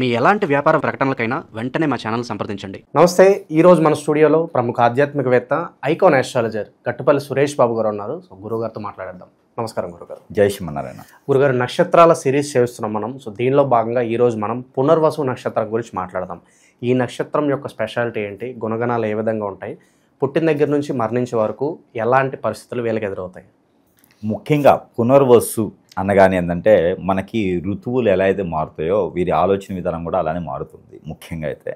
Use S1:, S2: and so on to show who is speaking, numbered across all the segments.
S1: మీ ఎలాంటి వ్యాపార ప్రకటనలకైనా వెంటనే మా ఛానల్ సంప్రదించండి.
S2: నమస్తే. ఈరోజు మన స్టూడియోలో ప్రముఖ ఆధ్యాత్మికవేత్త ఐకాన్ ఆస్ట్రాలజర్ గట్టుపల్లి సురేష్ బాబు గారు ఉన్నారు. సో గురుగారితో మాట్లాడేద్దాం. నమస్కారం గురుగారు.
S3: జై శ్రీమన్నారాయణ.
S2: గురుగారు, నక్షత్రాల సిరీస్ చేస్తున్నాం మనం. సో దీనిలో భాగంగా ఈరోజు మనం పునర్వసు నక్షత్రం గురించి మాట్లాడదాం. ఈ నక్షత్రం యొక్క స్పెషాలిటీ ఏంటి, గుణగణాలు ఏ విధంగా ఉంటాయి, పుట్టిన దగ్గర నుంచి మరణించే వరకు ఎలాంటి పరిస్థితులు వీళ్ళకి ఎదురవుతాయి?
S3: ముఖ్యంగా పునర్వసు అనగానే ఏంటంటే మనకి ఋతువులు ఎలా అయితే మారుతాయో వీరి ఆలోచన విధానం కూడా అలానే మారుతుంది. ముఖ్యంగా అయితే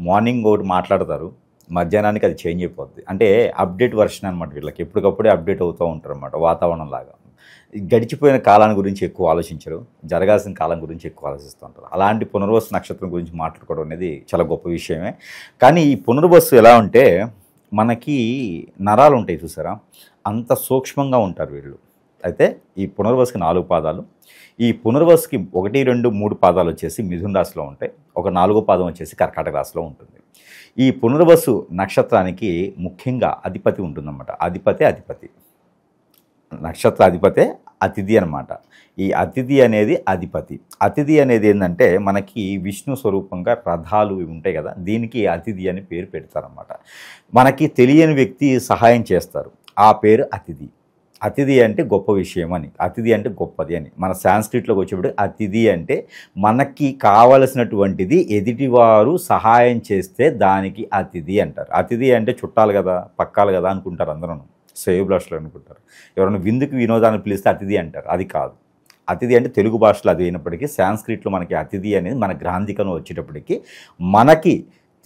S3: మార్నింగ్ ఒకటి మాట్లాడతారు, మధ్యాహ్నానికి అది చేంజ్ అయిపోద్ది. అంటే అప్డేట్ వర్షన్ అనమాట. వీళ్ళకి ఎప్పటికప్పుడే అప్డేట్ అవుతూ ఉంటారు అనమాట. వాతావరణం లాగా గడిచిపోయిన కాలాన్ని గురించి ఎక్కువ ఆలోచించరు, జరగాల్సిన కాలం గురించి ఎక్కువ ఆలోచిస్తూ ఉంటారు. అలాంటి పునర్వసు నక్షత్రం గురించి మాట్లాడుకోవడం అనేది చాలా గొప్ప విషయమే. కానీ ఈ పునర్వసు ఎలా ఉంటే మనకి నరాలు ఉంటాయి చూసారా, అంత సూక్ష్మంగా ఉంటారు వీళ్ళు. అయితే ఈ పునర్వసుకి 4 పాదాలు. ఈ పునర్వసుకి 1, 2, 3 పాదాలు వచ్చేసి మిథున రాశిలో ఉంటాయి. ఒక 4వ పాదం వచ్చేసి కర్కాటక రాశిలో ఉంటుంది. ఈ పునర్వసు నక్షత్రానికి ముఖ్యంగా అధిపతి ఉంటుందన్నమాట. అధిపతి నక్షత్ర అధిపతే అతిథి అనమాట. ఈ అతిథి అనేది అధిపతి. అతిథి అనేది ఏంటంటే మనకి విష్ణు స్వరూపంగా రథాలు ఉంటాయి కదా, దీనికి అతిథి అని పేరు పెడతారన్నమాట. మనకి తెలియని వ్యక్తి సహాయం చేస్తారు, ఆ పేరు అతిథి. అతిథి అంటే గొప్ప విషయం అని, అతిథి అంటే గొప్పది అని. మన సాంస్క్రిట్లోకి వచ్చేప్పుడు అతిథి అంటే మనకి కావలసినటువంటిది ఎదుటివారు సహాయం చేస్తే దానికి అతిథి అంటారు. అతిథి అంటే చుట్టాలు కదా, పక్కాలు కదా అనుకుంటారు అందరూ, సేవ్ బ్లాస్ట్లు అనుకుంటారు. ఎవరైనా విందుకు వినోదాన్ని పిలిస్తే అతిథి అంటారు, అది కాదు. అతిథి అంటే తెలుగు భాషలో అది అయినప్పటికీ సాంస్క్రిట్లో మనకి అతిథి అనేది మన గ్రాంధికను వచ్చేటప్పటికి మనకి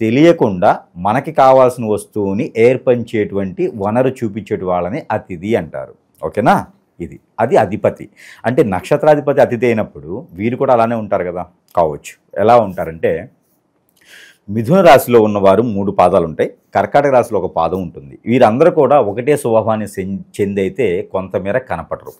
S3: తెలియకుండా మనకి కావాల్సిన వస్తువుని ఏర్పరిచేటువంటి వనరు చూపించేటి వాళ్ళని అతిథి అంటారు. ఓకేనా? అది అధిపతి. అంటే నక్షత్రాధిపతి అతిథి అయినప్పుడు వీరు కూడా అలానే ఉంటారు కదా, కావచ్చు. ఎలా ఉంటారంటే మిథున రాశిలో ఉన్నవారు 3 పాదాలు ఉంటాయి, కర్కాటక రాశిలో 1 పాదం ఉంటుంది. వీరందరూ కూడా ఒకటే స్వభావాన్ని చెందైతే కొంతమేర కనపడరు.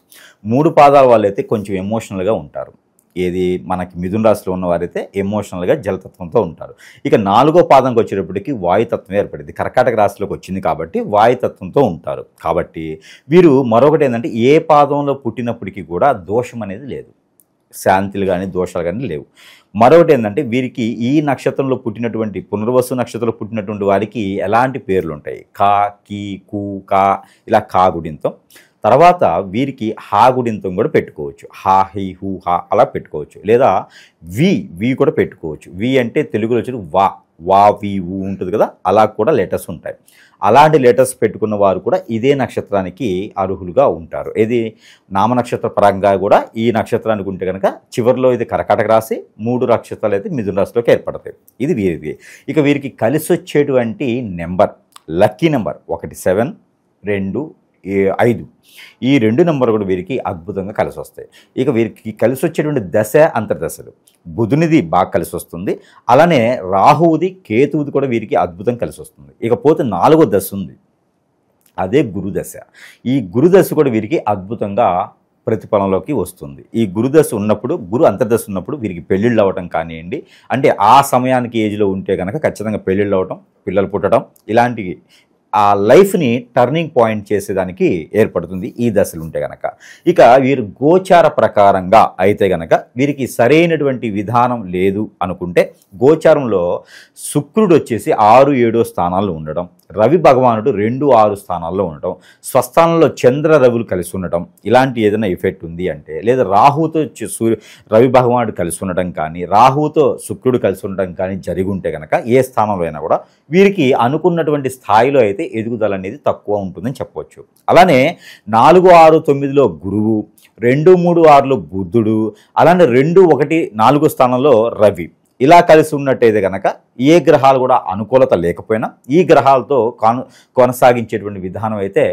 S3: 3 పాదాల వాళ్ళైతే కొంచెం ఎమోషనల్గా ఉంటారు. ఏది మనకి మిథున రాశిలో ఉన్నవారైతే ఎమోషనల్గా జలతత్వంతో ఉంటారు. ఇక 4వ పాదంకి వచ్చేటప్పటికి వాయుతత్వం ఏర్పడింది. కర్కాటక రాశిలోకి వచ్చింది కాబట్టి వాయుతత్వంతో ఉంటారు. కాబట్టి వీరు మరొకటి ఏంటంటే ఏ పాదంలో పుట్టినప్పటికీ కూడా దోషం అనేది లేదు, శాంతులు కానీ దోషాలు కానీ లేవు. మరొకటి ఏంటంటే వీరికి ఈ నక్షత్రంలో పుట్టినటువంటి పునర్వసు నక్షత్రంలో పుట్టినటువంటి వారికి ఎలాంటి పేర్లు ఉంటాయి, కా, కీ, కు, కా, ఇలా కాగుడింతం. తర్వాత వీరికి హాగుడింతం కూడా పెట్టుకోవచ్చు. హా, హి, హు, హా అలా పెట్టుకోవచ్చు. లేదా వి కూడా పెట్టుకోవచ్చు. వి అంటే తెలుగులో వచ్చి వా, వి, ఊ ఉంటుంది కదా, అలా కూడా లెటర్స్ ఉంటాయి. అలాంటి లెటర్స్ పెట్టుకున్న వారు కూడా ఇదే నక్షత్రానికి అర్హులుగా ఉంటారు. ఇది నామనక్షత్ర పరంగా కూడా ఈ నక్షత్రానికి ఉంటే కనుక చివరిలో ఇది కర్కాటక రాశి, 3 నక్షత్రాలు అయితే మిథున రాశిలోకి ఏర్పడతాయి. ఇది వీరిది. ఇక వీరికి కలిసి వచ్చేటువంటి నెంబర్, లక్కీ నెంబర్ 1, 7, 2, 5. ఈ 2 నెంబర్లు కూడా వీరికి అద్భుతంగా కలిసి వస్తాయి. ఇక వీరికి కలిసి వచ్చేటువంటి దశ అంతర్దశలు, బుధునిది బాగా కలిసి వస్తుంది. అలానే రాహువుది, కేతువుది కూడా వీరికి అద్భుతం కలిసి వస్తుంది. ఇకపోతే 4వ దశ ఉంది, అదే గురుదశ. ఈ గురుదశ కూడా వీరికి అద్భుతంగా ప్రతిఫలంలోకి వస్తుంది. ఈ గురుదశ ఉన్నప్పుడు, గురు అంతర్దశ ఉన్నప్పుడు వీరికి పెళ్ళిళ్ళు అవ్వటం కానివ్వండి, అంటే ఆ సమయానికి ఏజ్లో ఉంటే కనుక ఖచ్చితంగా పెళ్ళిళ్ళు అవ్వటం, పిల్లలు పుట్టడం, ఇలాంటివి ఆ లైఫ్ని టర్నింగ్ పాయింట్ చేసేదానికి ఏర్పడుతుంది ఈ దశలు ఉంటే కనుక. ఇక వీరు గోచార ప్రకారంగా అయితే కనుక వీరికి సరైనటువంటి విధానం లేదు అనుకుంటే గోచారంలో శుక్రుడు వచ్చేసి 6, 7 స్థానాల్లో ఉండడం, రవి భగవానుడు 2, 6 స్థానాల్లో ఉండటం, స్వస్థానంలో చంద్ర రవులు కలిసి ఉండటం, ఇలాంటి ఏదైనా ఎఫెక్ట్ ఉంది అంటే, లేదా రాహుతో రవి భగవానుడు కలిసి ఉండటం కానీ, రాహుతో శుక్రుడు కలిసి ఉండటం కానీ జరిగి ఉంటే కనుక ఏ స్థానంలో అయినా కూడా వీరికి అనుకున్నటువంటి స్థాయిలో అయితే ఎదుగుదల అనేది తక్కువ ఉంటుందని చెప్పవచ్చు. అలానే 4, 6, 9లో గురువు, 2, 3, 6లో బుధుడు, అలానే 2, 1, 4 స్థానంలో రవి ఇలా కలిసి ఉన్నట్టయితే కనుక ఏ గ్రహాలు కూడా అనుకూలత లేకపోయినా ఈ గ్రహాలతో కొనసాగించేటువంటి విధానం అయితే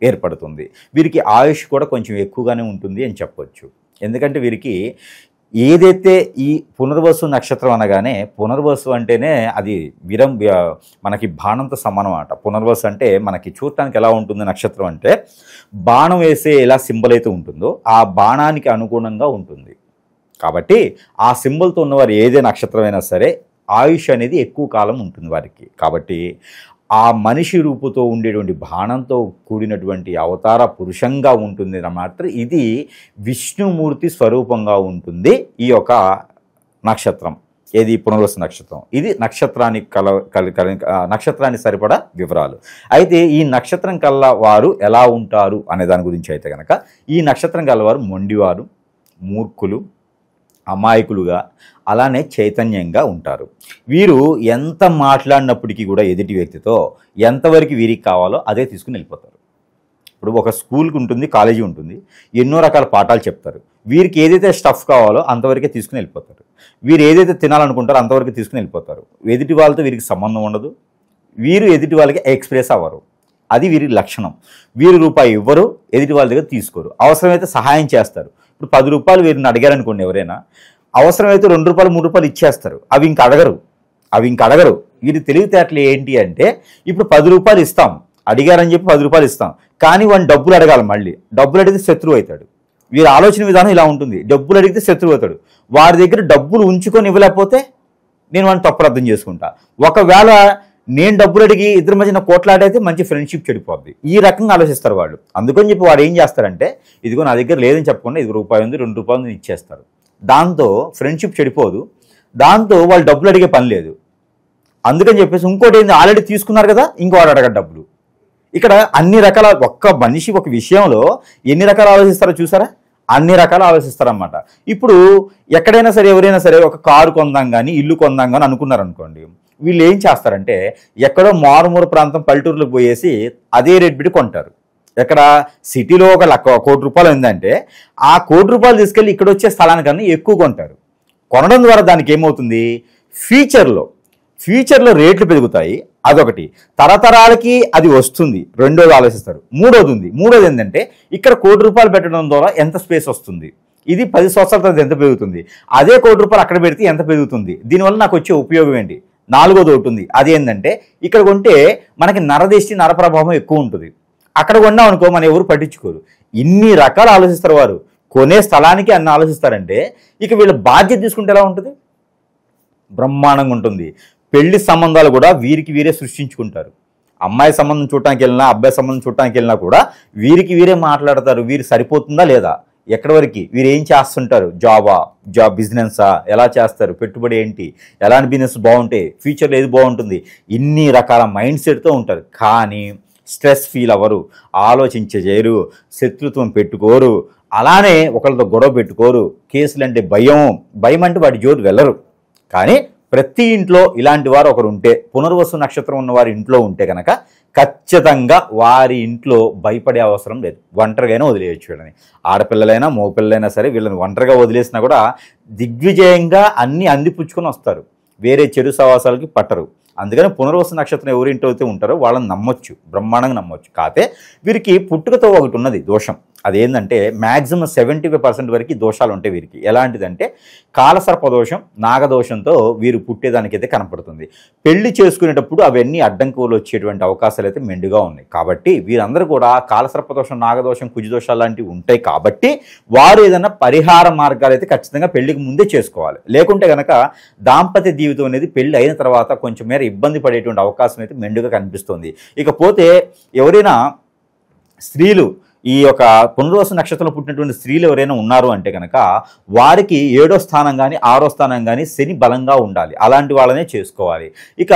S3: ఏర్పడుతుంది. వీరికి ఆయుష్ కూడా కొంచెం ఎక్కువగానే ఉంటుంది అని చెప్పవచ్చు. ఎందుకంటే వీరికి ఏదైతే ఈ పునర్వసు నక్షత్రం అనగానే, పునర్వసు అంటేనే అది మనకి బాణంతో సమానం అన్నమాట. పునర్వసు అంటే మనకి చూడటానికి ఎలా ఉంటుంది నక్షత్రం అంటే, బాణం వేసే ఎలా సింబల్ అయితే ఉంటుందో ఆ బాణానికి అనుగుణంగా ఉంటుంది. కాబట్టి ఆ సింబల్తో ఉన్నవారు ఏదే నక్షత్రమైనా సరే ఆయుష్ అనేది ఎక్కువ కాలం ఉంటుంది వారికి. కాబట్టి ఆ మనిషి రూపుతో ఉండేటువంటి బాణంతో కూడినటువంటి అవతార పురుషంగా ఉంటుంది మాత్రం ఇది విష్ణుమూర్తి స్వరూపంగా ఉంటుంది ఈ యొక్క నక్షత్రం. ఏది పునర్వసు నక్షత్రం. ఇది నక్షత్రానికి సరిపడా వివరాలు. అయితే ఈ నక్షత్రం కల్లా వారు ఎలా ఉంటారు అనే దాని గురించి అయితే కనుక ఈ నక్షత్రం కలవారు మొండివారు, మూర్ఖులు, అమాయకులుగా, అలానే చైతన్యంగా ఉంటారు. వీరు ఎంత మాట్లాడినప్పటికీ కూడా ఎదుటి వ్యక్తితో ఎంతవరకు వీరికి కావాలో అదే తీసుకుని వెళ్ళిపోతారు. ఇప్పుడు ఒక స్కూల్కి ఉంటుంది, కాలేజీ ఉంటుంది, ఎన్నో రకాల పాఠాలు చెప్తారు. వీరికి ఏదైతే స్టఫ్ కావాలో అంతవరకే తీసుకుని వెళ్ళిపోతారు. వీరు ఏదైతే తినాలనుకుంటారో అంతవరకు తీసుకుని వెళ్ళిపోతారు. ఎదుటి వాళ్ళతో వీరికి సంబంధం ఉండదు. వీరు ఎదుటి వాళ్ళకి ఎక్స్ప్రెస్ అవ్వరు. అది వీరి లక్షణం. వీరు రూపాయి ఇవ్వరు, ఎదుటి వాళ్ళ దగ్గర తీసుకోరు. అవసరమైతే సహాయం చేస్తారు. ఇప్పుడు 10 రూపాయలు వీరిని అడిగారనుకోండి, ఎవరైనా అవసరమైతే 2 రూపాయలు 3 రూపాయలు ఇచ్చేస్తారు. అవి ఇంక అడగరు. వీరి తెలివితేటలు ఏంటి అంటే, ఇప్పుడు 10 రూపాయలు ఇస్తాం, అడిగారని చెప్పి 10 రూపాయలు ఇస్తాం, కానీ వాడిని డబ్బులు అడగాలి. మళ్ళీ డబ్బులు అడిగితే శత్రువు అవుతాడు. వీరి ఆలోచన విధానం ఇలా ఉంటుంది. డబ్బులు అడిగితే శత్రువు అవుతాడు. వాడి దగ్గర డబ్బులు ఉంచుకొని ఇవ్వలేకపోతే నేను వాడిని తప్పుడు అర్థం చేసుకుంటా. ఒకవేళ నేను డబ్బులు అడిగి ఇద్దరి మధ్యన కోట్లాడైతే మంచి ఫ్రెండ్షిప్ చెడిపోద్ది. ఈ రకంగా ఆలోచిస్తారు వాళ్ళు. అందుకని చెప్పి వాడు ఏం చేస్తారంటే, ఇదిగో నా దగ్గర లేదని చెప్పకుండా ఇది రూపాయి ఉంది, 2 రూపాయలు ఉంది ఇచ్చేస్తారు. దాంతో ఫ్రెండ్షిప్ చెడిపోదు. దాంతో వాళ్ళు డబ్బులు అడిగే పని లేదు. అందుకని చెప్పేసి ఇంకోటి ఏంది, ఆల్రెడీ తీసుకున్నారు కదా, ఇంకోటి అడగ డబ్బులు. ఇక్కడ అన్ని రకాల, ఒక్క మనిషి ఒక విషయంలో ఎన్ని రకాలు ఆలోచిస్తారో చూసారా, అన్ని రకాలు ఆలోచిస్తారన్నమాట. ఇప్పుడు ఎక్కడైనా సరే, ఎవరైనా సరే ఒక కారు కొందాం కానీ, ఇల్లు కొందాం కానీ అనుకున్నారనుకోండి, వీళ్ళు ఏం చేస్తారంటే ఎక్కడో మారుమూల ప్రాంతం పల్లెటూరులకు పోయేసి అదే రేట్ పెట్టి కొంటారు. ఎక్కడ సిటీలో ఒక 1 కోటి రూపాయలు ఉందంటే ఆ 1 కోటి రూపాయలు తీసుకెళ్ళి ఇక్కడ వచ్చే స్థలానికన్నా ఎక్కువ కొంటారు. కొనడం ద్వారా దానికి ఏమవుతుంది, ఫ్యూచర్లో రేట్లు పెరుగుతాయి. అదొకటి. తరతరాలకి అది వస్తుంది. రెండోది ఆలోచిస్తారు. మూడోది ఏంటంటే, ఇక్కడ 1 కోటి రూపాయలు పెట్టడం ద్వారా ఎంత స్పేస్ వస్తుంది, ఇది 10 సంవత్సరాల తర్వాత ఎంత పెరుగుతుంది, అదే 1 కోటి రూపాయలు అక్కడ పెడితే ఎంత పెరుగుతుంది, దీనివల్ల నాకు వచ్చే ఉపయోగం ఏంటి. నాలుగోది ఒకటి ఉంది. అదేంటంటే, ఇక్కడ కొంటే మనకి నరదిష్టి, నరప్రభావం ఎక్కువ ఉంటుంది. అక్కడ కొన్నాం అనుకో, మన ఎవరు పట్టించుకోరు. ఇన్ని రకాలు ఆలోచిస్తారు వారు. కొనే స్థలానికి అన్ని ఆలోచిస్తారంటే ఇక వీళ్ళ బాధ్యత తీసుకుంటే ఎలా ఉంటుంది, బ్రహ్మాండంగా ఉంటుంది. పెళ్లి సంబంధాలు కూడా వీరికి వీరే సృష్టించుకుంటారు. అమ్మాయి సంబంధం చూడటానికి వెళ్ళినా, అబ్బాయి సంబంధం చూడటానికి వెళ్ళినా కూడా వీరికి వీరే మాట్లాడతారు. వీరు సరిపోతుందా లేదా, ఎక్కడి వరకు, వీరు ఏం చేస్తుంటారు, జాబ్ బిజినెస్సా, ఎలా చేస్తారు, పెట్టుబడి ఏంటి, ఎలాంటి బిజినెస్ బాగుంటాయి, ఫ్యూచర్లో ఏది బాగుంటుంది, ఇన్ని రకాల మైండ్ సెట్తో ఉంటారు. కానీ స్ట్రెస్ ఫీల్ అవ్వరు, చేయరు, శత్రుత్వం పెట్టుకోరు, అలానే ఒకరితో గొడవ పెట్టుకోరు. కేసులు అంటే భయం అంటే వాటి జోరు వెళ్ళరు. కానీ ప్రతి ఇంట్లో ఇలాంటి వారు ఒకరు ఉంటే, పునర్వసు నక్షత్రం ఉన్న వారి ఇంట్లో ఉంటే కనుక ఖచ్చితంగా వారి ఇంట్లో భయపడే అవసరం లేదు. ఒంటరిగానే వదిలేయచ్చు వీళ్ళని. ఆడపిల్లలైనా మగపిల్లలైనా సరే వీళ్ళని ఒంటరిగా వదిలేసినా కూడా దిగ్విజయంగా అన్నీ అందిపుచ్చుకొని వస్తారు. వేరే చెడు సవాసాలకి పట్టరు. అందుకని పునర్వసు నక్షత్రం ఎవరింటో అయితే ఉంటారో వాళ్ళని నమ్మొచ్చు, బ్రహ్మాండంగా నమ్మొచ్చు. కాకపోతే వీరికి పుట్టుకతో ఒకటి ఉన్నది దోషం. అదేంటంటే మ్యాక్సిమం 75% వరకు దోషాలు ఉంటాయి వీరికి. ఎలాంటిదంటే కాలసర్ప దోషం, నాగదోషంతో వీరు పుట్టేదానికైతే కనపడుతుంది. పెళ్లి చేసుకునేటప్పుడు అవన్నీ అడ్డంకులు వచ్చేటువంటి అవకాశాలు అయితే మెండుగా ఉన్నాయి. కాబట్టి వీరందరూ కూడా కాలసర్ప దోషం, నాగదోషం, కుజదోషాలు లాంటివి ఉంటాయి. కాబట్టి వారు ఏదైనా పరిహార మార్గాలు అయితే ఖచ్చితంగా పెళ్లికి ముందే చేసుకోవాలి. లేకుంటే కనుక దాంపత్య జీవితం అనేది పెళ్లి అయిన తర్వాత కొంచెం మేర ఇబ్బంది పడేటువంటి అవకాశం అయితే మెండుగా కనిపిస్తుంది. ఇకపోతే ఎవరైనా స్త్రీలు ఈ యొక్క పునర్వసు నక్షత్రంలో పుట్టినటువంటి స్త్రీలు ఎవరైనా ఉన్నారు అంటే కనుక వారికి 7వ స్థానం కానీ 6వ స్థానం కానీ శని బలంగా ఉండాలి. అలాంటి వాళ్ళనే చేసుకోవాలి. ఇక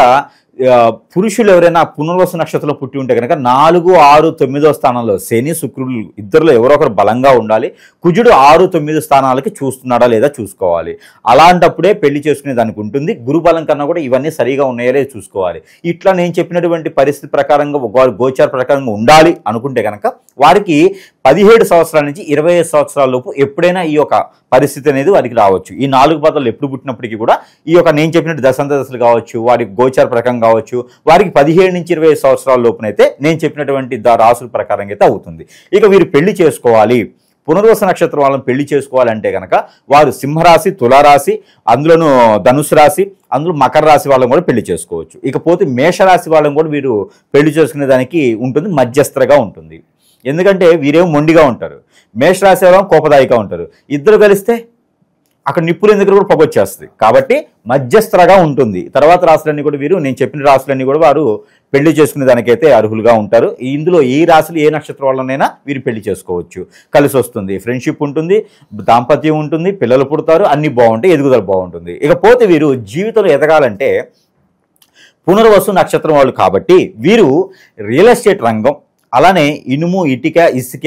S3: పురుషులు ఎవరైనా పునర్వసు నక్షత్రంలో పుట్టి ఉంటే కనుక 4, 6, 9వ స్థానంలో శని, శుక్రులు ఇద్దరిలో ఎవరో ఒకరు బలంగా ఉండాలి. కుజుడు 6, 9 స్థానాలకి చూస్తున్నాడా లేదా చూసుకోవాలి. అలాంటప్పుడే పెళ్లి చేసుకునే దానికి ఉంటుంది. గురుబలం కన్నా కూడా ఇవన్నీ సరిగా ఉన్నాయో లేదో చూసుకోవాలి. ఇట్లా నేను చెప్పినటువంటి పరిస్థితి ప్రకారంగా వారు గోచార ప్రకారంగా ఉండాలి అనుకుంటే కనుక వారికి 17 సంవత్సరాల నుంచి 25 సంవత్సరాల లోపు ఎప్పుడైనా ఈ యొక్క పరిస్థితి అనేది వారికి రావచ్చు. ఈ 4 పదాలు ఎప్పుడు పుట్టినప్పటికీ కూడా ఈ యొక్క నేను చెప్పినట్టు దశలు కావచ్చు, వారికి గోచార ప్రకారం కావచ్చు, వారికి 17 నుంచి 25 సంవత్సరాల లోపునైతే నేను చెప్పినటువంటి రాసుల ప్రకారంగా అయితే అవుతుంది. ఇక వీరు పెళ్లి చేసుకోవాలి, పునర్వసు నక్షత్రం వాళ్ళని పెళ్లి చేసుకోవాలంటే కనుక వారు సింహరాశి, తులారాశి, అందులోనూ ధనుసు రాశి, అందులో మకర రాశి వాళ్ళని కూడా పెళ్లి చేసుకోవచ్చు. ఇకపోతే మేషరాశి వాళ్ళని కూడా వీరు పెళ్లి చేసుకునే దానికి ఉంటుంది, మధ్యస్థగా ఉంటుంది. ఎందుకంటే వీరేమో మొండిగా ఉంటారు, మేషరాశి వాళ్ళం కోపదాయిగా ఉంటారు. ఇద్దరు కలిస్తే అక్కడ నిప్పుల దగ్గర కూడా పొగ వచ్చేస్తుంది. కాబట్టి మధ్యస్థరగా ఉంటుంది. తర్వాత రాశులన్నీ కూడా వీరు, నేను చెప్పిన రాశులన్నీ కూడా వారు పెళ్లి చేసుకునే దానికైతే అర్హులుగా ఉంటారు. ఇందులో ఏ రాశులు ఏ నక్షత్రం వాళ్ళనైనా వీరు పెళ్లి చేసుకోవచ్చు. కలిసి వస్తుంది, ఫ్రెండ్షిప్ ఉంటుంది, దాంపత్యం ఉంటుంది, పిల్లలు పుడతారు, అన్నీ బాగుంటాయి, ఎదుగుదల బాగుంటుంది. ఇకపోతే వీరు జీవితంలో ఎదగాలంటే పునర్వసు నక్షత్రం వాళ్ళు కాబట్టి వీరు రియల్ ఎస్టేట్ రంగం, అలానే ఇనుము, ఇటుక, ఇసుక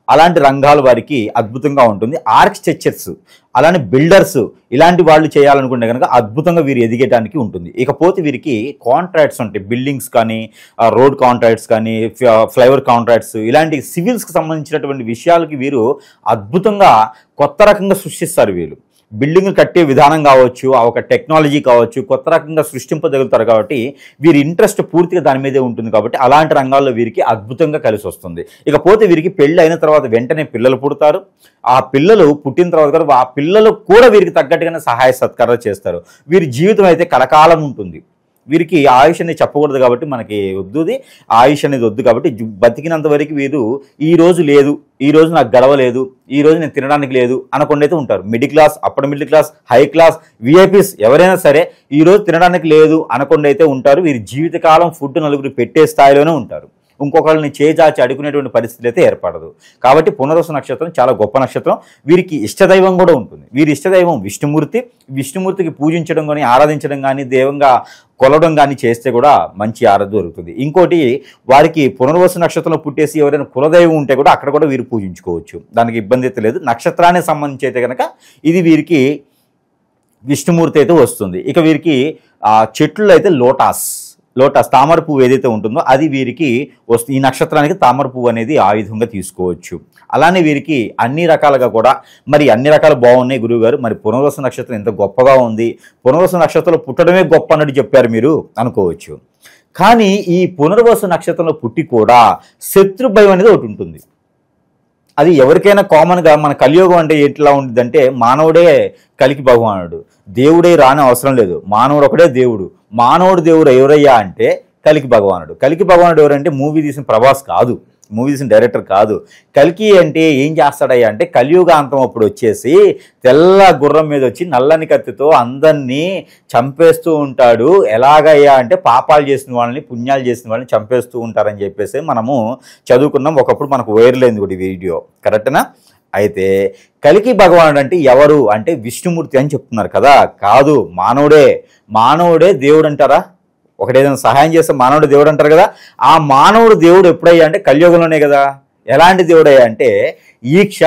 S3: అలాంటి రంగాలు వారికి అద్భుతంగా ఉంటుంది. ఆర్కిటెక్చర్స్, అలానే బిల్డర్స్ ఇలాంటి వాళ్ళు చేయాలనుకుంటే కనుక అద్భుతంగా వీరు ఎదిగేయడానికి ఉంటుంది. ఇకపోతే వీరికి కాంట్రాక్ట్స్ ఉంటాయి, బిల్డింగ్స్ కానీ, రోడ్ కాంట్రాక్ట్స్ కానీ, ఫ్లైఓవర్ కాంట్రాక్ట్స్, ఇలాంటి సివిల్స్కి సంబంధించినటువంటి విషయాలకి వీరు అద్భుతంగా కొత్త రకంగా సృష్టిస్తారు. వీళ్ళు బిల్డింగ్ కట్టే విధానం కావచ్చు, ఆ ఒక టెక్నాలజీ కావచ్చు, కొత్త రకంగా సృష్టింపగలుగుతారు. కాబట్టి వీరి ఇంట్రెస్ట్ పూర్తిగా దాని మీదే ఉంటుంది. కాబట్టి అలాంటి రంగాల్లో వీరికి అద్భుతంగా కలిసి వస్తుంది. ఇకపోతే వీరికి పెళ్ళి అయిన తర్వాత వెంటనే పిల్లలు పుడతారు. ఆ పిల్లలు పుట్టిన తర్వాత కూడా ఆ పిల్లలు కూడా వీరికి తగ్గట్టుగానే సహాయ సత్కారాలు చేస్తారు. వీరి జీవితం అయితే కలకాలం ఉంటుంది. వీరికి ఆయుష్ అనేది చెప్పకూడదు కాబట్టి మనకి వద్దుది, ఆయుష్ అనేది వద్దు. కాబట్టి బతికినంత వరకు వీరు ఈ రోజు లేదు, ఈ రోజు నాకు గడవలేదు, ఈ రోజు నేను తినడానికి లేదు అనకుండా అయితే ఉంటారు. Middle class, upper middle class, high class, VIPs ఎవరైనా సరే ఈ రోజు తినడానికి లేదు అనకుండా అయితే ఉంటారు. వీరి జీవితకాలం ఫుడ్ నలుగురు పెట్టే స్థాయిలోనే ఉంటారు. ఇంకొకరిని చేజాచి అడుగునేటువంటి పరిస్థితి అయితే ఏర్పడదు. కాబట్టి పునర్వసు నక్షత్రం చాలా గొప్ప నక్షత్రం. వీరికి ఇష్టదైవం కూడా ఉంటుంది. వీరి ఇష్టదైవం విష్ణుమూర్తి. విష్ణుమూర్తికి పూజించడం కానీ, ఆరాధించడం కానీ, దేవంగా కొలవడం కానీ చేస్తే కూడా మంచి ఆరాధన దొరుకుతుంది. ఇంకోటి, వారికి పునర్వసు నక్షత్రంలో పుట్టేసి ఎవరైనా కులదైవం ఉంటే కూడా అక్కడ కూడా వీరు పూజించుకోవచ్చు. దానికి ఇబ్బంది అయితే లేదు. నక్షత్రానికి సంబంధించి అయితే కనుక ఇది వీరికి విష్ణుమూర్తి అయితే వస్తుంది. ఇక వీరికి చెట్లు అయితే లోటాస్ తామర పువ్వు ఏదైతే ఉంటుందో అది వీరికి వస్తుంది. ఈ నక్షత్రానికి తామర పువ్వు అనేది ఆయుధంగా తీసుకోవచ్చు. అలానే వీరికి అన్ని రకాలుగా కూడా మరి అన్ని రకాలు బాగున్నాయి గురువుగారు, మరి పునర్వసు నక్షత్రం ఎంత గొప్పగా ఉంది, పునర్వసు నక్షత్రంలో పుట్టడమే గొప్ప అన్నట్టు చెప్పారు మీరు అనుకోవచ్చు. కానీ ఈ పునర్వసు నక్షత్రంలో పుట్టి కూడా శత్రు భయం అనేది ఒకటి ఉంటుంది. అది ఎవరికైనా కామన్గా మన కలియుగం అంటే ఎట్లా ఉంటుందంటే మానవుడే కలికి భగవానుడు, దేవుడే రాని అవసరం లేదు, మానవుడు ఒకడే దేవుడు. మానవుడు దేవుడు ఎవరయ్యా అంటే కలికి భగవానుడు. కలికి భగవానుడు ఎవరంటే మూవీ తీసిన ప్రభాస్ కాదు, మూవీ తీసిన డైరెక్టర్ కాదు. కలికి అంటే ఏం చేస్తాడయ్యా అంటే కలియుగాంతం అప్పుడు వచ్చేసి తెల్ల గుర్రం మీద వచ్చి నల్లని కత్తితో అందరినీ చంపేస్తూ ఉంటాడు. ఎలాగయ్యా అంటే పాపాలు చేసిన వాళ్ళని, పుణ్యాలు చేసిన వాళ్ళని చంపేస్తూ ఉంటారని చెప్పేసి మనము చదువుకున్నాం. ఒకప్పుడు మనకు వైరల్ అయింది కూడా వీడియో, కరెక్టేనా? అయితే కలికి భగవానుడు అంటే ఎవరు అంటే విష్ణుమూర్తి అని చెప్తున్నారు కదా. కాదు, మానవుడే దేవుడు అంటారా? ఒకటేదైనా సహాయం చేస్తే మానవుడు దేవుడు అంటారు కదా. ఆ మానవుడు దేవుడు ఎప్పుడయ్యా అంటే కలియుగంలోనే కదా. ఎలాంటి దేవుడయ్యా అంటే ఈక్ష,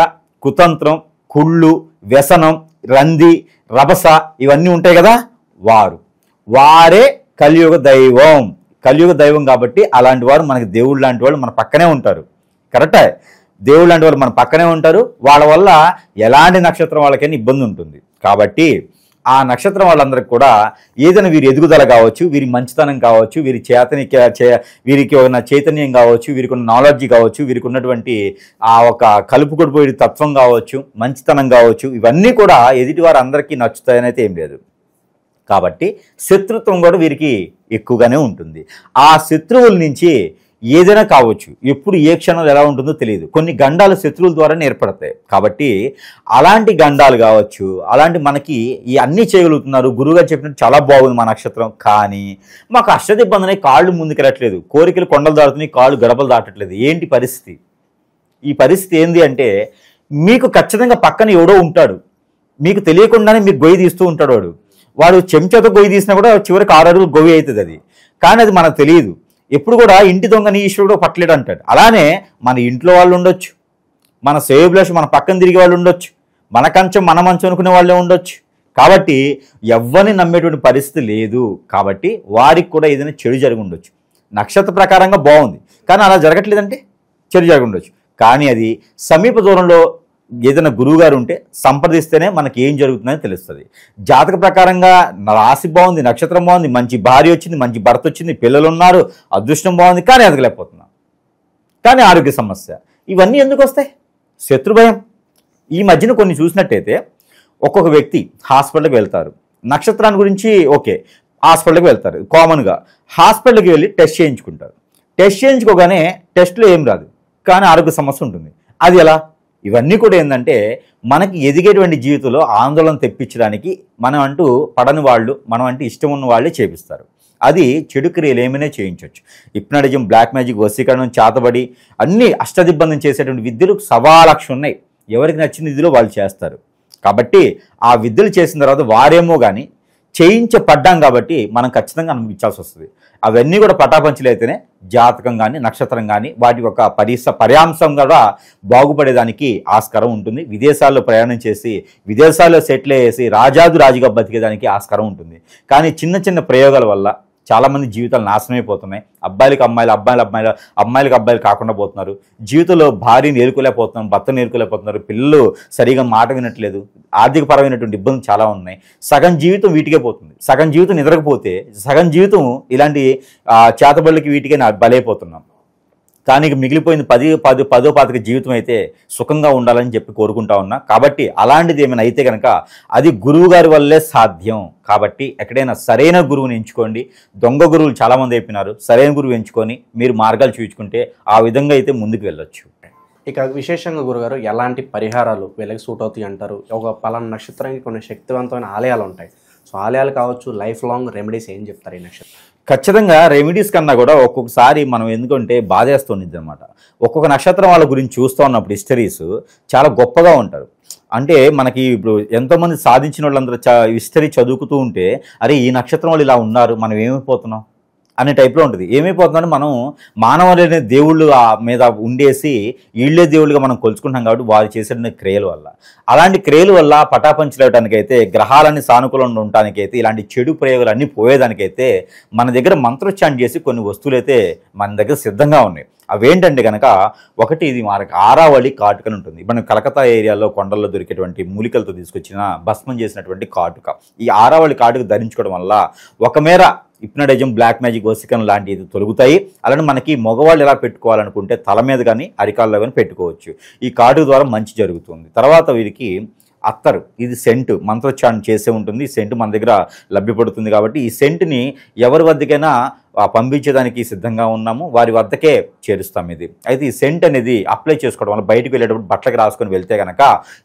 S3: కుతంత్రం, కుళ్ళు, వ్యసనం, రంది, రభస ఇవన్నీ ఉంటాయి కదా, వారే కలియుగ దైవం. కాబట్టి అలాంటి వారు మనకి దేవుడు లాంటి వాళ్ళు మన పక్కనే ఉంటారు. కరెక్టే, దేవుడు లాంటి వాళ్ళు మన పక్కనే ఉంటారు. వాళ్ళ వల్ల ఎలాంటి నక్షత్రం వాళ్ళకైనా ఇబ్బంది ఉంటుంది. కాబట్టి ఆ నక్షత్రం వాళ్ళందరికీ కూడా ఏదైనా వీరి ఎదుగుదల కావచ్చు, వీరి మంచితనం కావచ్చు, వీరికి ఉన్న చైతన్యం కావచ్చు, వీరికి ఉన్న నాలెడ్జ్ కావచ్చు, వీరికి ఉన్నటువంటి ఆ ఒక కలుపుకొడిపోయే తత్వం కావచ్చు, మంచితనం కావచ్చు, ఇవన్నీ కూడా ఎదుటి వారు అందరికీ నచ్చుతాయని అయితే ఏం లేదు. కాబట్టి శత్రుత్వం కూడా వీరికి ఎక్కువగానే ఉంటుంది. ఆ శత్రువుల నుంచి ఏదైనా కావచ్చు, ఎప్పుడు ఏ క్షణంలో ఎలా ఉంటుందో తెలియదు. కొన్ని గండాలు శత్రువుల ద్వారానే ఏర్పడతాయి. కాబట్టి అలాంటి గండాలు కావచ్చు, అలాంటి మనకి ఈ అన్నీ చేయగలుగుతున్నారు. గురువుగారు చెప్పినట్టు చాలా బాగుంది మా నక్షత్రం, కానీ మాకు అష్టదిబ్బంది కాళ్ళు ముందుకెళ్ళట్లేదు, కోరికలు కొండలు దాటుతున్నాయి, కాళ్ళు గడపలు దాటట్లేదు. ఏంటి పరిస్థితి? ఈ పరిస్థితి ఏంది అంటే మీకు ఖచ్చితంగా పక్కన ఎవడో ఉంటాడు, మీకు తెలియకుండానే మీకు గొయ్యి తీస్తూ ఉంటాడు. వాడు చెంచాతో గొయ్యి తీసినా కూడా చివరికి 6 అడుగులు గొయ్యి అవుతుంది అది, కానీ అది మనకు తెలియదు. ఎప్పుడు కూడా ఇంటి దొంగని ఈశ్వరుడు పట్టలేడు అంటాడు. అలానే మన ఇంట్లో వాళ్ళు ఉండొచ్చు, మన శ్రేయోభిలాష మన పక్కన తిరిగే వాళ్ళు ఉండొచ్చు, మన కంచం మన మంచం అనుకునే వాళ్ళే ఉండొచ్చు. కాబట్టి ఎవరిని నమ్మేటువంటి పరిస్థితి లేదు. కాబట్టి వారికి కూడా ఏదైనా చెడు జరిగి ఉండొచ్చు. నక్షత్ర ప్రకారంగా బాగుంది, కానీ అలా జరగట్లేదంటే చెడు జరిగి ఉండొచ్చు. కానీ అది సమీప దూరంలో ఏదైనా గురువుగారు ఉంటే సంప్రదిస్తేనే మనకి ఏం జరుగుతుందని తెలుస్తుంది. జాతక ప్రకారంగా రాశి బాగుంది, నక్షత్రం బాగుంది, మంచి భార్య వచ్చింది, మంచి భర్త వచ్చింది, పిల్లలు ఉన్నారు, అదృష్టం బాగుంది, కానీ ఎదగలేకపోతున్నాం, కానీ ఆరోగ్య సమస్య. ఇవన్నీ ఎందుకు వస్తాయి? శత్రుభయం. ఈ మధ్యన కొన్ని చూసినట్టయితే ఒక్కొక్క వ్యక్తి హాస్పిటల్కి వెళ్తారు, నక్షత్రాన్ని గురించి ఓకే, హాస్పిటల్కి వెళ్తారు. కామన్గా హాస్పిటల్కి వెళ్ళి టెస్ట్ చేయించుకుంటారు. టెస్ట్ చేయించుకోగానే టెస్ట్లో ఏం రాదు, కానీ ఆరోగ్య సమస్య ఉంటుంది. అది ఎలా? ఇవన్నీ కూడా ఏంటంటే మనకి ఎదిగేటువంటి జీవితంలో ఆందోళన తెప్పించడానికి మనం అంటూ పడని వాళ్ళు, మనం అంటే ఇష్టం ఉన్న వాళ్ళే చేపిస్తారు. అది చెడు క్రియలు ఏమైనా చేయించవచ్చు. హిప్నాటిజం, బ్లాక్ మ్యాజిక్, వశీకరణం, చేతబడి అన్నీ అష్టదిబ్బందం చేసేటువంటి విద్యలు 1,00,000 ఉన్నాయి. ఎవరికి నచ్చిన విధిలో వాళ్ళు చేస్తారు. కాబట్టి ఆ విద్యలు చేసిన తర్వాత వారేమో కానీ చేయించబడ్డాం కాబట్టి మనం ఖచ్చితంగా అనుభవించాల్సి వస్తుంది. అవన్నీ కూడా పటాపంచలు అయితేనే జాతకం కానీ నక్షత్రం కానీ వాటి యొక్క పర్యాంశం కూడా బాగుపడేదానికి ఆస్కారం ఉంటుంది. విదేశాల్లో ప్రయాణం చేసి విదేశాల్లో సెటిల్ అయ్యేసి రాజుగా బతికేదానికి ఆస్కారం ఉంటుంది. కానీ చిన్న చిన్న ప్రయోగాల వల్ల చాలామంది జీవితాలు నాశనమైపోతున్నాయి. అబ్బాయిలకు అమ్మాయిలు కాకుండా పోతున్నారు. జీవితంలో భార్యని ఏలుకోలేకపోతున్నారు, భర్తను ఏలుకోలేకపోతున్నారు, పిల్లలు సరిగా మాట వినట్లేదు, ఆర్థికపరమైనటువంటి ఇబ్బందులు చాలా ఉన్నాయి. సగం జీవితం వీటికే పోతుంది. సగం జీవితం నిద్రకపోతే సగం జీవితం ఇలాంటి చేతబడులకి వీటికే బలైపోతున్నాం. కానీ మిగిలిపోయింది 10-15 జీవితం అయితే సుఖంగా ఉండాలని చెప్పి కోరుకుంటా ఉన్నా. కాబట్టి అలాంటిది ఏమైనా అయితే కనుక అది గురువు గారి వల్లే సాధ్యం. కాబట్టి ఎక్కడైనా సరైన గురువుని ఎంచుకోండి. దొంగ గురువులు చాలామంది అయిపోయినారు. సరైన గురువు ఎంచుకొని మీరు మార్గాలు చూపించుకుంటే ఆ విధంగా అయితే ముందుకు వెళ్ళొచ్చు.
S2: ఇక విశేషంగా గురుగారు ఎలాంటి పరిహారాలు వీళ్ళకి సూట్ అవుతాయి అంటారు? ఒక పలానా నక్షత్రానికి కొన్ని శక్తివంతమైన ఆలయాలు ఉంటాయి. సో ఆలయాలు కావచ్చు, లైఫ్ లాంగ్ రెమెడీస్ ఏం చెప్తారు ఈ నక్షత్రం?
S3: ఖచ్చితంగా రెమెడీస్ కన్నా కూడా ఒక్కొక్కసారి మనం ఎందుకంటే బాధేస్తుండిద్ది అనమాట. ఒక్కొక్క నక్షత్రం వాళ్ళ గురించి చూస్తూ ఉన్నప్పుడు హిస్టరీస్ చాలా గొప్పగా ఉంటారు. అంటే మనకి ఇప్పుడు ఎంతోమంది సాధించిన వాళ్ళందరూ హిస్టరీ చదువుకుతూ ఉంటే అరే ఈ నక్షత్రం వాళ్ళు ఇలా ఉన్నారు, మనం ఏమైపోతున్నాం అనే టైప్లో ఉంటుంది. ఏమైపోతుందంటే మనం మానవులనే దేవుళ్ళు మీద ఉండేసి వీళ్ళే దేవుళ్ళుగా మనం కొలుచుకుంటాం కాబట్టి వారు చేసిన క్రియల వల్ల, అలాంటి క్రియల వల్ల పటాపంచలేయడానికైతే, గ్రహాలన్నీ సానుకూలంగా ఉండటానికైతే, ఇలాంటి చెడు ప్రయోగాలు అన్నీ పోయేదానికైతే మన దగ్గర మంత్రోచ్చారణ చేసి కొన్ని వస్తువులు అయితే మన దగ్గర సిద్ధంగా ఉన్నాయి. అవేంటంటే కనుక ఒకటి ఇది మనకి ఆరావళి కాటుక అని ఉంటుంది. మనం కలకత్తా ఏరియాలో కొండల్లో దొరికేటువంటి మూలికలతో తీసుకొచ్చిన భస్మం చేసినటువంటి కాటుక. ఈ ఆరావళి కాటుక ధరించుకోవడం వల్ల ఒక మేర హిప్నాటిజం, బ్లాక్ మ్యాజిక్, వశీకరణం లాంటివి తొలుగుతాయి. అలానే మనకి మగవాళ్ళు ఎలా పెట్టుకోవాలనుకుంటే తల మీద కానీ అరికాల్లో కానీ పెట్టుకోవచ్చు. ఈ కాటుక ద్వారా మంచి జరుగుతుంది. తర్వాత వీరికి అత్తరు, ఇది సెంటు మంత్రోచ్చారణ చేసే ఉంటుంది. ఈ సెంటు మన దగ్గర లభ్యపడుతుంది. కాబట్టి ఈ సెంటుని ఎవరి వద్దకైనా పంపించేదానికి సిద్ధంగా ఉన్నాము, వారి వద్దకే చేరుస్తాం. ఇది అయితే ఈ సెంట్ అనేది అప్లై చేసుకోవడం వల్ల బయటకు వెళ్ళేటప్పుడు బట్టలకు రాసుకొని వెళ్తే కనుక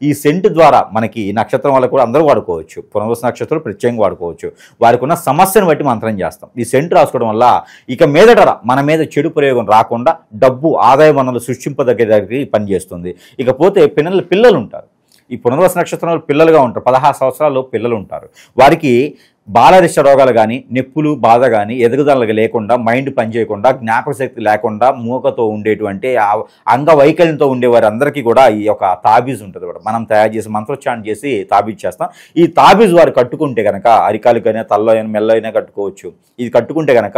S3: ఈ సెంట్ ద్వారా మనకి ఈ నక్షత్రం వల్ల కూడా అందరూ వాడుకోవచ్చు. పునర్వసు నక్షత్రం ప్రత్యేకంగా వాడుకోవచ్చు. వారికి ఉన్న సమస్యను బట్టి మంత్రం చేస్తాం. ఈ సెంట్ రాసుకోవడం వల్ల ఇక మీదట మన మీద చెడు ప్రయోగం రాకుండా డబ్బు ఆదాయ వనరులు సృష్టింపదగ్గరికి పనిచేస్తుంది. ఇకపోతే పిల్లలు ఉంటారు. ఈ పునర్వసు నక్షత్రంలో పిల్లలుగా ఉంటారు. 16 సంవత్సరాల్లో పిల్లలు ఉంటారు. వారికి బాలరిష్ట రోగాలు కానీ, నొప్పులు, బాధ కానీ, ఎదుగుదలగా లేకుండా, మైండ్ పనిచేయకుండా, జ్ఞాపక శక్తి లేకుండా, మూకతో ఉండేటువంటి అంగవైకల్యంతో ఉండే వారందరికీ కూడా ఈ యొక్క తాబీజ్ ఉంటుంది కూడా మనం తయారు చేసి మంత్రోచ్చారణ చేసి తాబీజ్ చేస్తాం. ఈ తాబీజ్ వారు కట్టుకుంటే కనుక అరికాలకైనా, తల్లో అయినా, మెల్లో అయినా కట్టుకోవచ్చు. ఇది కట్టుకుంటే కనుక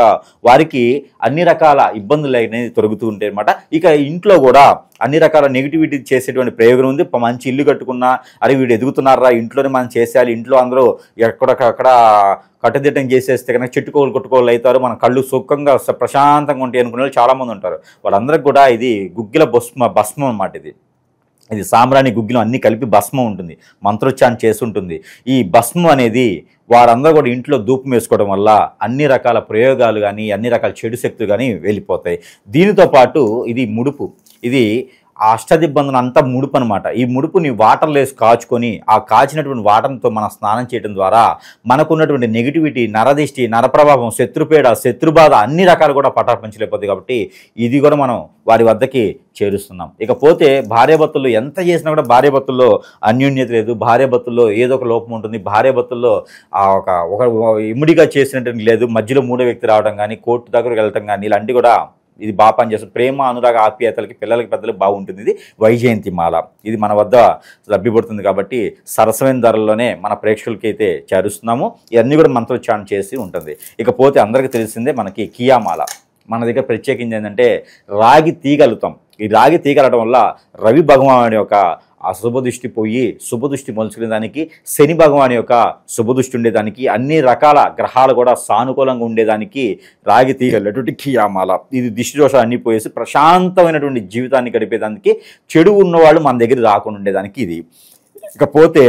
S3: వారికి అన్ని రకాల ఇబ్బందులు అనేది తొలగుతూ ఉంటాయి అన్నమాట. ఇక ఇంట్లో కూడా అన్ని రకాల నెగిటివిటీ చేసేటువంటి ప్రయోగం ఉంది. మంచి ఇల్లు కట్టుకున్నా అరే వీడు ఎదుగుతున్నారా, ఇంట్లోనే మనం చేసేయాలి, ఇంట్లో అందరూ ఎక్కడక్కడ కట్టుదిట్టం చేసేస్తే కనుక చెట్టుకోలు కొట్టుకోలు అవుతారు, మన కళ్ళు సుఖంగా ప్రశాంతంగా ఉంటాయి అనుకునే వాళ్ళు చాలామంది ఉంటారు. వాళ్ళందరికీ కూడా ఇది గుగ్గిల భస్మం అన్నమాట. ఇది సాంబ్రాణి, గుగ్గిలం అన్నీ కలిపి భస్మం ఉంటుంది, మంత్రోచ్చారణ చేసి ఉంటుంది. ఈ భస్మం అనేది వారందరూ కూడా ఇంట్లో ధూపం వేసుకోవడం వల్ల అన్ని రకాల ప్రయోగాలు కానీ, అన్ని రకాల చెడు శక్తులు కానీ వెళ్ళిపోతాయి. దీనితో పాటు ఇది ముడుపు, ఇది ఆ అష్టదిబ్బందన అంతా ముడుపు అనమాట. ఈ ముడుపుని వాటర్లో వేసి కాచుకొని ఆ కాచినటువంటి వాటర్తో మనం స్నానం చేయడం ద్వారా మనకున్నటువంటి నెగిటివిటీ, నరదిష్టి, నరప్రభావం, శత్రుపేడ, శత్రుబాధ అన్ని రకాలు కూడా పటాపంచలేకపోతుంది. కాబట్టి ఇది కూడా మనం వారి వద్దకి చేరుస్తున్నాం. ఇకపోతే భార్యాభర్తల్లో ఎంత చేసినా కూడా భార్యాభర్తల్లో అన్యోన్యత లేదు, భార్యాభర్తల్లో ఏదో ఒక లోపం ఉంటుంది, భార్యాభర్తల్లో ఒక ఇమ్మడిగా చేసినట్టు లేదు, మధ్యలో మూడో వ్యక్తి రావడం కానీ, కోర్టు దగ్గరకు వెళ్ళటం కానీ ఇలాంటివి కూడా ఇది బాగా పనిచేస్తుంది. ప్రేమ, అనురాగ, ఆప్యాయతలకి పిల్లలకి పెద్దలకు బాగుంటుంది. ఇది వైజయంతి మాల, ఇది మన వద్ద లభ్యపడుతుంది. కాబట్టి సరసమైన ధరల్లోనే మన ప్రేక్షకులకి అయితే చేరుస్తున్నాము. ఇవన్నీ కూడా మంత్రోచ్చారణ చేసి ఉంటుంది. ఇకపోతే అందరికీ తెలిసిందే మనకి కియామాల మన దగ్గర ప్రత్యేకించి ఏంటంటే రాగి తీగలుతాం. ఈ రాగి తీగలటం వల్ల రవి భగవానుడి యొక్క అశుభదృష్టి పోయి శుభదృష్టి మొలుచుకునే దానికి, శని భగవాన్ యొక్క శుభదృష్టి ఉండేదానికి, అన్ని రకాల గ్రహాలు కూడా సానుకూలంగా ఉండేదానికి రాగి తీగలటువంటి కియామాల ఇది దిష్టి దోషాలు అన్నీ పోయేసి ప్రశాంతమైనటువంటి జీవితాన్ని గడిపేదానికి, చెడు ఉన్నవాళ్ళు మన దగ్గర రాకుండా ఉండేదానికి ఇది. ఇకపోతే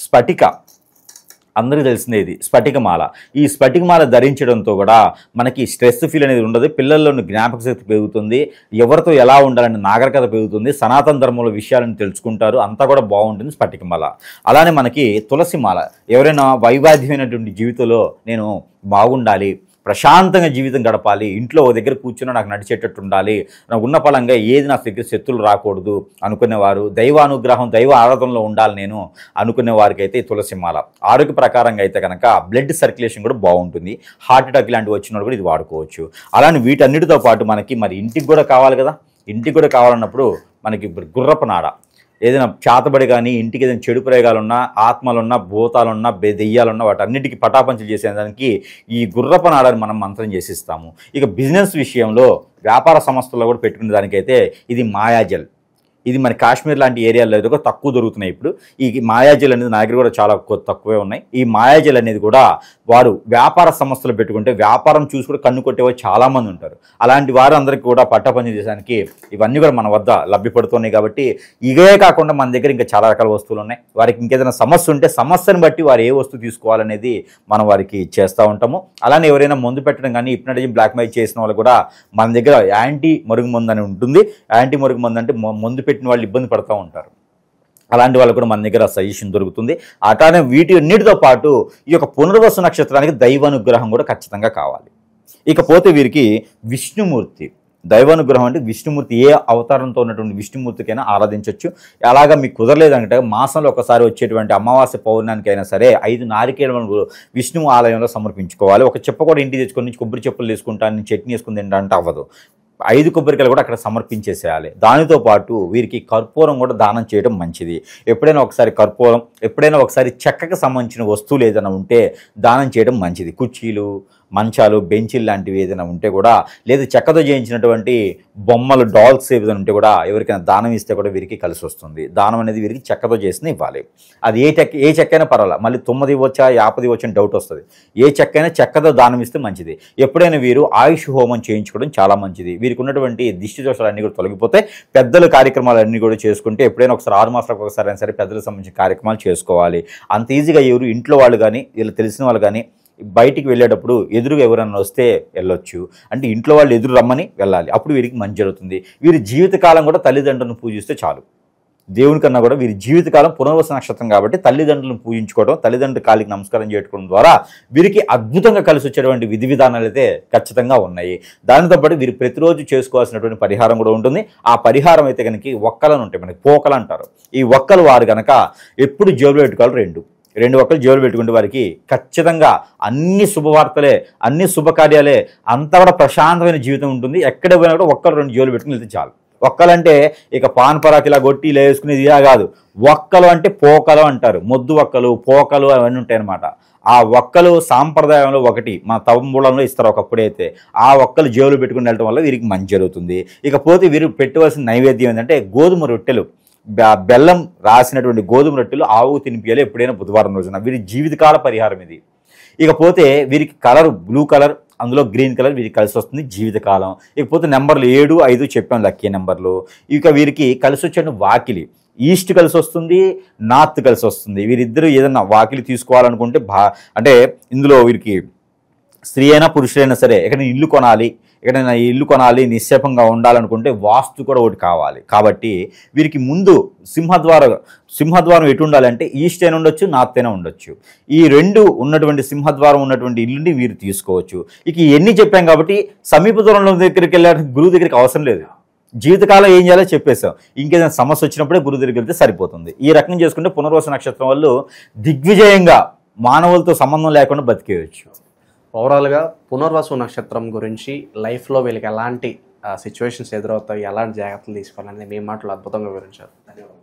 S3: స్ఫటిక అందరికీ తెలిసిందే ఇది స్ఫటికమాల. ఈ స్ఫటికమాల ధరించడంతో కూడా మనకి స్ట్రెస్ ఫీల్ అనేది ఉండదు, పిల్లల్లోని జ్ఞాపక శక్తి పెరుగుతుంది, ఎవరితో ఎలా ఉండాలని నాగరికత పెరుగుతుంది, సనాతన ధర్మంలో విషయాలను తెలుసుకుంటారు, అంతా కూడా బాగుంటుంది స్ఫటికమాల. అలానే మనకి తులసిమాల. ఎవరైనా వైవాధ్యమైనటువంటి జీవితంలో నేను బాగుండాలి, ప్రశాంతంగా జీవితం గడపాలి, ఇంట్లో ఒక దగ్గర కూర్చుని నాకు నడిచేటట్టు ఉండాలి, నాకు ఉన్న పలంగా ఏది నా దగ్గర శత్రువులు రాకూడదు అనుకునేవారు, దైవ అనుగ్రహం దైవ ఆరాధనలో ఉండాలి నేను అనుకునే వారికి అయితే తులసిమాల. ఆరోగ్య ప్రకారంగా అయితే కనుక బ్లడ్ సర్క్యులేషన్ కూడా బాగుంటుంది, హార్ట్ అటాక్ లాంటివి వచ్చిన వాళ్ళు కూడా ఇది వాడుకోవచ్చు. అలానే వీటన్నిటితో పాటు మనకి మరి ఇంటికి కూడా కావాలి కదా, ఇంటికి కూడా కావాలన్నప్పుడు మనకి ఇప్పుడు గుర్రపు నాడ, ఏదైనా చేతబడి కానీ ఇంటికి ఏదైనా చెడు ప్రయోగాలున్నా, ఆత్మలున్నా, భూతాలున్నా, దెయ్యాలున్నా వాటన్నిటికీ పటాపంచలు చేసేదానికి ఈ గుర్రపు నాడని మనం మంత్రం చేసిస్తాము. ఇక బిజినెస్ విషయంలో వ్యాపార సంస్థల్లో కూడా పెట్టుకునే దానికైతే ఇది మాయాజల్. ఇది మన కాశ్మీర్ లాంటి ఏరియాలో అయితే కూడా తక్కువ దొరుకుతున్నాయి ఇప్పుడు. ఈ మాయాజల్ అనేది నా దగ్గర కూడా చాలా తక్కువే ఉన్నాయి. ఈ మాయాజల్ అనేది కూడా వారు వ్యాపార సంస్థలు పెట్టుకుంటే వ్యాపారం చూసి కూడా కన్ను కొట్టేవారు చాలామంది ఉంటారు. అలాంటి వారు అందరికీ కూడా పట్టపంచ చేసానికి ఇవన్నీ కూడా మన వద్ద లభ్యపడుతున్నాయి. కాబట్టి ఇవే కాకుండా మన దగ్గర ఇంకా చాలా రకాల వస్తువులు ఉన్నాయి. వారికి ఇంకేదైనా సమస్య ఉంటే సమస్యను బట్టి వారు ఏ వస్తువు తీసుకోవాలనేది మనం వారికి చేస్తూ ఉంటాము. అలానే ఎవరైనా మందు పెట్టడం కానీ హిప్నటిజం బ్లాక్ మెయిల్ చేసిన వాళ్ళు కూడా మన దగ్గర యాంటీ మరుగుమందు అని ఉంటుంది. యాంటీ మరుగుమందు అంటే మందు పెట్టిన వాళ్ళు ఇబ్బంది పడుతూ ఉంటారు, అలాంటి వాళ్ళు కూడా మన దగ్గర సజెషన్ దొరుకుతుంది. అట్లానే వీటి అన్నిటితో పాటు ఈ యొక్క పునర్వసు నక్షత్రానికి దైవానుగ్రహం కూడా ఖచ్చితంగా కావాలి. ఇకపోతే వీరికి విష్ణుమూర్తి, దైవానుగ్రహం అంటే విష్ణుమూర్తి, ఏ అవతారంతో ఉన్నటువంటి విష్ణుమూర్తికైనా ఆరాధించవచ్చు. అలాగా మీకు కుదరలేదంటే మాసంలో ఒకసారి వచ్చేటువంటి అమావాస్య పౌర్ణానికైనా సరే 5 నారికేళములు విష్ణువు ఆలయంలో సమర్పించుకోవాలి. ఒక చెప్ప కూడా ఇంటికి తెచ్చుకొని చెప్పులు వేసుకుంటాను, చట్నీ వేసుకుని తింటే అవ్వదు. 5 కొబ్బరికాయలు కూడా అక్కడ సమర్పించేసేయాలి. దానితో పాటు వీరికి కర్పూరం కూడా దానం చేయడం మంచిది. ఎప్పుడైనా ఒకసారి కర్పూరం, ఎప్పుడైనా ఒకసారి చెక్కకు సంబంధించిన వస్తువులు ఏదైనా ఉంటే దానం చేయడం మంచిది. కుర్చీలు, మంచాలు, బెంచీలు లాంటివి ఏదైనా ఉంటే కూడా, లేదా చెక్కతో చేయించినటువంటి బొమ్మలు, డాల్స్ ఏదైనా ఉంటే కూడా ఎవరికైనా దానం ఇస్తే కూడా వీరికి కలిసి వస్తుంది. దానం అనేది వీరికి చెక్కతో చేసిన ఇవ్వాలి. అది ఏ చెక్క అయినా పర్వాలేదు. మళ్ళీ 9 ఇవ్వచ్చా 50 ఇవ్వచ్చా అని డౌట్ వస్తుంది. ఏ చెక్క అయినా చెక్కతో దానం ఇస్తే మంచిది. ఎప్పుడైనా వీరు ఆయుష్ హోమం చేయించుకోవడం చాలా మంచిది. వీరికి ఉన్నటువంటి దిష్టి దోషాలు అన్నీ కూడా తొలగిపోతే పెద్దల కార్యక్రమాలు అన్నీ కూడా చేసుకుంటే ఎప్పుడైనా ఒకసారి 6 మాసాలకు ఒకసారి అయినా సరే పెద్దలకు సంబంధించిన కార్యక్రమాలు చేసుకోవాలి. అంత ఈజీగా ఎవరు ఇంట్లో వాళ్ళు కానీ వీళ్ళు తెలిసిన వాళ్ళు కానీ బయటికి వెళ్ళేటప్పుడు ఎదురుగా ఎవరన్నా వస్తే వెళ్ళొచ్చు, అంటే ఇంట్లో వాళ్ళు ఎదురు రమ్మని వెళ్ళాలి. అప్పుడు వీరికి మంచి జరుగుతుంది. వీరి జీవితకాలం కూడా తల్లిదండ్రులను పూజిస్తే చాలు. దేవుని కన్నా కూడా వీరి జీవితకాలం పునర్వసు నక్షత్రం కాబట్టి తల్లిదండ్రులను పూజించుకోవడం, తల్లిదండ్రుల కాలికి నమస్కారం చేసుకోవడం ద్వారా వీరికి అద్భుతంగా కలిసి వచ్చేటువంటి విధి విధానాలు అయితే ఖచ్చితంగా ఉన్నాయి. దానితో పాటు వీరు ప్రతిరోజు చేసుకోవాల్సినటువంటి పరిహారం కూడా ఉంటుంది. ఆ పరిహారం అయితే కనుక ఒక్కలను ఉంటాయి, మనకి పోకలు అంటారు. ఈ ఒక్కలు వారు కనుక ఎప్పుడు జేబులో పెట్టుకోవాలి. రెండు ఒక్కలు జేబులు పెట్టుకుంటే వారికి ఖచ్చితంగా అన్ని శుభవార్తలే, అన్ని శుభకార్యాలే, అంతా కూడా ప్రశాంతమైన జీవితం ఉంటుంది. ఎక్కడ పోయినా కూడా ఒక్కరు 2 జేబులు పెట్టుకుని వెళ్తే చాలు. ఒక్కలంటే ఇక పాన్ పరాకి ఇలా కొట్టి ఇలా వేసుకునేది ఇలా కాదు. ఒక్కలు అంటే పోకలు అంటారు. మొద్దు ఒక్కలు, పోకలు అవన్నీ ఉంటాయన్నమాట. ఆ ఒక్కలు సాంప్రదాయంలో ఒకటి మన తవంబూలంలో ఇస్తారు ఒకప్పుడైతే. ఆ ఒక్కలు జేబులు పెట్టుకుని వెళ్ళడం వల్ల వీరికి మంచి జరుగుతుంది. ఇకపోతే వీరు పెట్టవలసిన నైవేద్యం ఏంటంటే గోధుమ రొట్టెలు, బెల్లం రాసినటువంటి గోధుమ రొట్టెలు ఆవు తినిపియాలి ఎప్పుడైనా బుధవారం రోజున. వీరి జీవితకాల పరిహారం ఇది. ఇకపోతే వీరికి కలర్ బ్లూ కలర్, అందులో గ్రీన్ కలర్ వీరికి కలిసి వస్తుంది జీవితకాలం. ఇకపోతే నెంబర్లు 7, 5 చెప్పాను లక్కీ నెంబర్లు. ఇక వీరికి కలిసి వచ్చే వాకిలి ఈస్ట్ కలిసి వస్తుంది, నార్త్ కలిసి వస్తుంది. వీరిద్దరూ ఏదన్నా వాకిలి తీసుకోవాలనుకుంటే అంటే ఇందులో వీరికి స్త్రీ అయినా పురుషులైనా సరే ఎక్కడైనా ఇల్లు కొనాలి, నిశ్శేపంగా ఉండాలనుకుంటే వాస్తు కూడా ఒకటి కావాలి. కాబట్టి వీరికి ముందు సింహద్వారం ఎటు ఉండాలంటే ఈస్ట్ అయినా ఉండొచ్చు, నార్త్ అయినా ఉండొచ్చు. ఈ 2 ఉన్నటువంటి సింహద్వారం ఉన్నటువంటి ఇల్లుని వీరు తీసుకోవచ్చు. ఇక ఇవన్నీ చెప్పాం కాబట్టి సమీప దూరంలో దగ్గరికి వెళ్ళడానికి గురువు దగ్గరికి అవసరం లేదు. జీవితకాలం ఏం చేయాలో చెప్పేసాం. ఇంకేదైనా సమస్య వచ్చినప్పుడే గురువు దగ్గరికి వెళ్తే సరిపోతుంది. ఈ రకం చేసుకుంటే పునర్వసు నక్షత్రం వాళ్ళు దిగ్విజయంగా మానవులతో సంబంధం లేకుండా బతికేయచ్చు.
S2: ఓవరాల్గా పునర్వసు నక్షత్రం గురించి లైఫ్లో వీళ్ళకి ఎలాంటి సిచ్యువేషన్స్ ఎదురవుతాయి, ఎలాంటి జాగ్రత్తలు తీసుకోవాలని మీ మాటలు అద్భుతంగా వివరించారు. ధన్యవాదాలు.